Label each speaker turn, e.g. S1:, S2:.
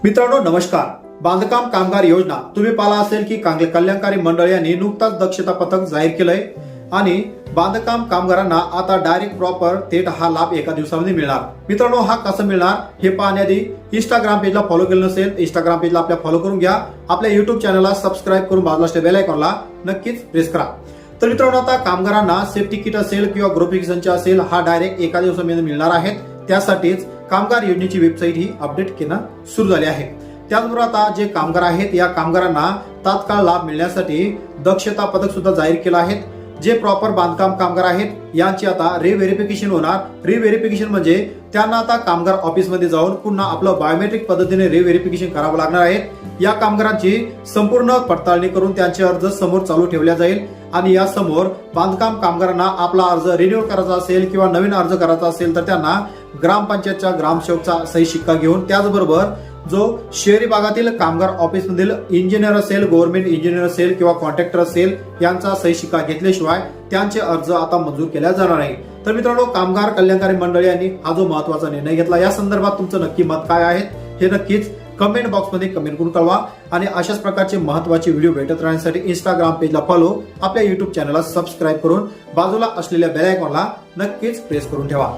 S1: मित्रांनो नमस्कार. बांधकाम कामगार योजना तुम्ही पाहिला असेल की कल्याणकारी मंडळ यांनी नुकताच दक्षता पथक जाहीर केलंय आणि बांधकाम कामगारांना आता डायरेक्ट प्रॉपर थेट हा लाभ एका दिवसामध्ये मिळणार. मित्रांनो हा कसं मिळणार हे पाहण्याआधी इंस्टाग्राम पेजला फॉलो केलं नसेल इंस्टाग्राम पेजला आपल्या फॉलो करून घ्या. आपल्या युट्यूब चॅनलला सबस्क्राईब करून बाजूला असलेल्या बेल आयकॉनला नक्कीच प्रेस करा. तर मित्रांनो आता कामगारांना सेफ्टी किट असेल किंवा गृहप्रवेशांचे असेल हा डायरेक्ट एका दिवसामध्ये मिळणार आहेत. त्यासाठीच कामगार योजनेची वेबसाईट ही अपडेट करणं सुरू झाली आहे. त्याचबरोबर आता जे कामगार आहेत या कामगारांना तात्काळ लाभ मिळण्यासाठी दक्षता पथक सुद्धा जाहीर केलं आहे. जे प्रॉपर बांधकाम कामगार आहेत यांची आता रिव्हेरिफिकेशन होणार. रिव्हेरिफिकेशन म्हणजे त्यांना आता कामगार ऑफिसमध्ये जाऊन पुन्हा आपलं बायोमेट्रिक पद्धतीने रिव्हेरिफिकेशन करावं लागणार आहे. या कामगारांची संपूर्ण पडताळणी करून त्यांचे अर्ज समोर चालू ठेवल्या जाईल आणि या समोर बांधकाम कामगारांना आपला अर्ज रिन्यूअल करायचा असेल किंवा नवीन अर्ज करायचा असेल तर त्यांना ग्रामपंचायतच्या ग्रामसेवकचा सही शिक्का घेऊन त्याचबरोबर जो शहरी भागातील कामगार ऑफिस मधील इंजिनियर असेल गव्हर्नमेंट इंजिनियर असेल किंवा कॉन्ट्रॅक्टर असेल यांचा सही शिक्का घेतल्याशिवाय त्यांचे अर्ज आता मंजूर केल्या जाणार नाही. तर मित्रांनो कामगार कल्याणकारी मंडळ यांनी हा जो महत्वाचा निर्णय घेतला या संदर्भात तुमचं नक्की मत काय आहे हे नक्कीच कमेंट बॉक्स मध्ये कमेंट करून कळवा. आणि अशाच प्रकारचे महत्वाचे व्हिडिओ भेटत राहण्यासाठी इंस्टाग्राम पेजला फॉलो आपल्या युट्यूब चॅनलला सबस्क्राईब करून बाजूला असलेल्या बेल आयकॉनला नक्कीच प्रेस करून ठेवा.